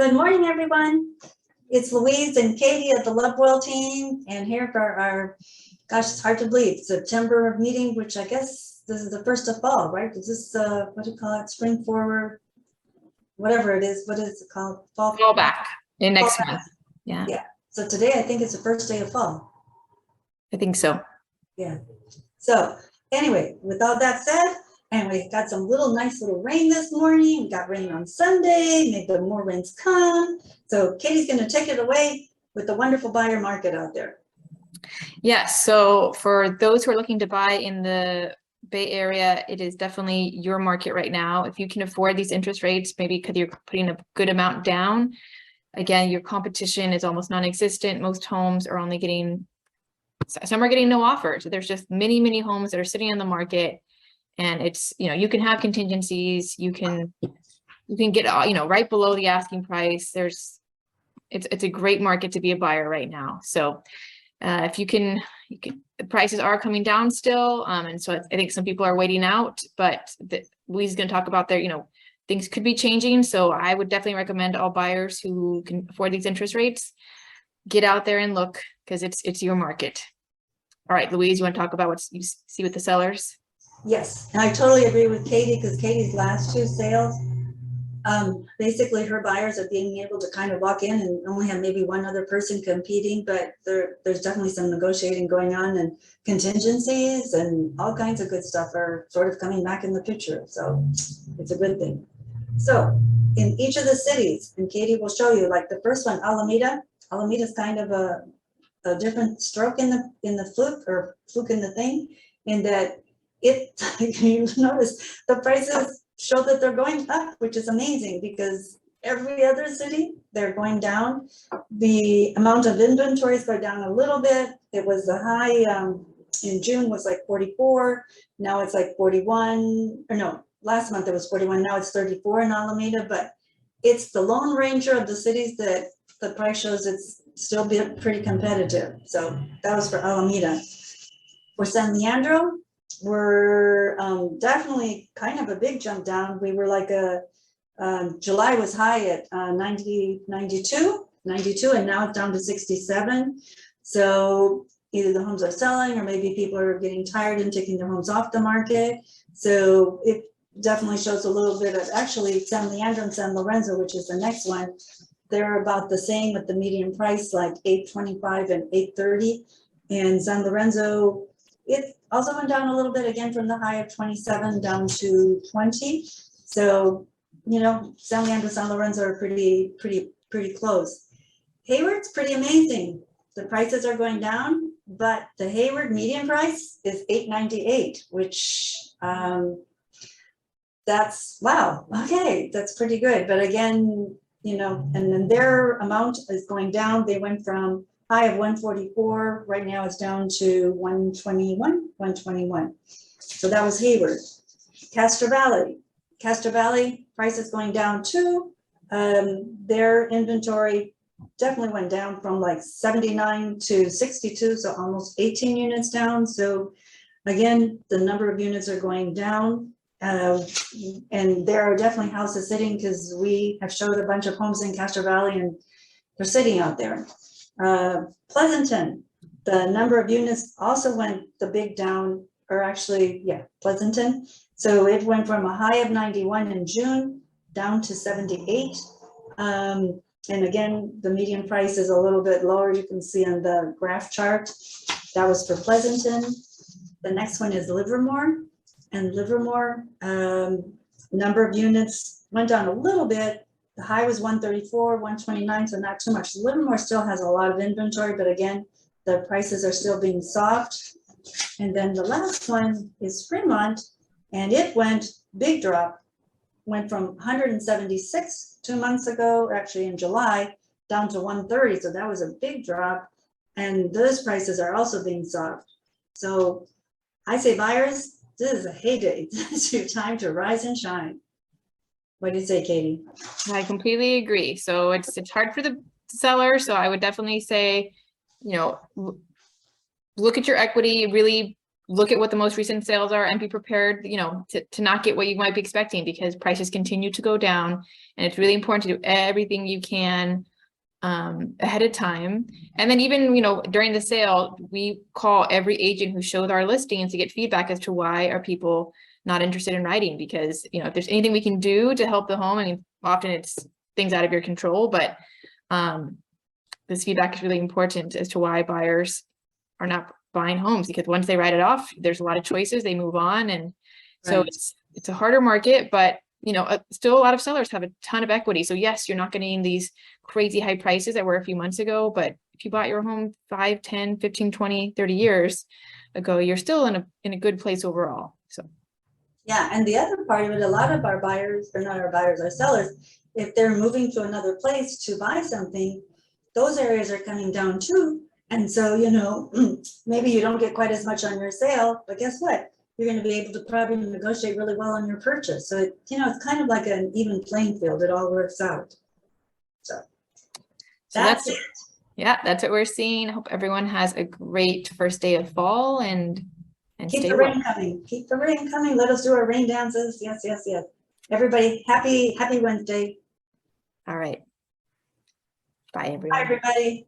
Good morning, everyone. It's Louise and Katie of the Lovewell team, and here for our, gosh, it's hard to believe, September meeting, which I guess this is the first of fall, right? Is this, what do you call it, spring forward, whatever it is, what is it called? Fall back in next Fall back. month. Yeah. Yeah, so today I think it's the first day of fall. I think so. Yeah, so anyway, with all that said, and we got some nice little rain this morning. We got rain on Sunday, maybe more rains come. So Katie's going to take it away with the wonderful buyer market out there. Yes. So for those who are looking to buy in the Bay Area, it is definitely your market right now. If you can afford these interest rates, maybe because you're putting a good amount down, again, your competition is almost non-existent. Most homes are only getting, some are getting no offers. So there's just many homes that are sitting on the market. And it's, you can have contingencies, you can get, right below the asking price. It's a great market to be a buyer right now. So if you can, the prices are coming down still. And so I think some people are waiting out, but Louise is going to talk about their, things could be changing. So I would definitely recommend all buyers who can afford these interest rates, get out there and look, because it's your market. All right, Louise, you want to talk about what you see with the sellers? Yes, and I totally agree with Katie, because Katie's last two sales, basically her buyers are being able to kind of walk in and only have maybe one other person competing, but there's definitely some negotiating going on, and contingencies and all kinds of good stuff are sort of coming back in the picture. So it's a good thing. So in each of the cities, and Katie will show you, like the first one, Alameda is kind of a different stroke in the fluke in the thing, in that you notice the prices show that they're going up, which is amazing, because every other city they're going down. The amount of inventory is going down a little bit. It was the high in June was like 44. Now it's like 41, or no, last month it was 41. Now it's 34 in Alameda, but it's the Lone Ranger of the cities that the price shows it's still pretty competitive. So that was for Alameda. For San Leandro, we're definitely kind of a big jump down. We were like July was high at 92, and now it's down to 67. So either the homes are selling, or maybe people are getting tired and taking their homes off the market. So it definitely shows a little bit of, actually, San Leandro and San Lorenzo, which is the next one, they're about the same with the median price, like 825 and 830. And San Lorenzo, it also went down a little bit again from the high of 27 down to 20. So, San Leandro, San Lorenzo are pretty close. Hayward's pretty amazing. The prices are going down, but the Hayward median price is 898, which that's, wow, okay, that's pretty good. But again, and then their amount is going down. They went from high of 144, right now it's down to 121. So that was Hayward. Castro Valley price is going down too. Their inventory definitely went down from like 79 to 62, so almost 18 units down. So again, the number of units are going down. And there are definitely houses sitting, because we have showed a bunch of homes in Castro Valley and they're sitting out there. Pleasanton, the number of units also went the big down, or actually, yeah, Pleasanton. So it went from a high of 91 in June down to 78. And again, the median price is a little bit lower. You can see on the graph chart. That was for Pleasanton. The next one is Livermore. And Livermore, number of units went down a little bit. The high was 134, 129, so not too much. Livermore still has a lot of inventory, but again, the prices are still being soft. And then the last one is Fremont, and it went big drop, went from 176 2 months ago, or actually in July, down to 130. So that was a big drop. And those prices are also being soft. So I say, buyers, this is a heyday. This is your time to rise and shine. What do you say, Katie? I completely agree. So it's hard for the seller. So I would definitely say, look at your equity, really look at what the most recent sales are and be prepared, you know, to not get what you might be expecting, because prices continue to go down, and it's really important to do everything you can ahead of time. And then even, you know, during the sale, we call every agent who shows our listings to get feedback as to why are people not interested in writing, because, you know, if there's anything we can do to help the home, I mean, often it's things out of your control, but this feedback is really important as to why buyers are not buying homes, because once they write it off, there's a lot of choices, they move on. And so Right. it's a harder market, but you know, still a lot of sellers have a ton of equity. So yes, you're not getting these crazy high prices that were a few months ago, but if you bought your home 5, 10, 15, 20, 30 years ago, you're still in a good place overall. So Yeah, and the other part of it, a lot of our buyers, or not our buyers, our sellers, if they're moving to another place to buy something, those areas are coming down too. And so, you know, maybe you don't get quite as much on your sale, but guess what? You're going to be able to probably negotiate really well on your purchase. So, you know, it's kind of like an even playing field. It all works out. So that's it. Yeah, that's what we're seeing. I hope everyone has a great first day of fall and Keep stay the well. rain coming. Keep the rain coming. Let us do our rain dances. Yes, yes, yes. Everybody, happy Wednesday. All right. Bye, Bye, everyone. everybody.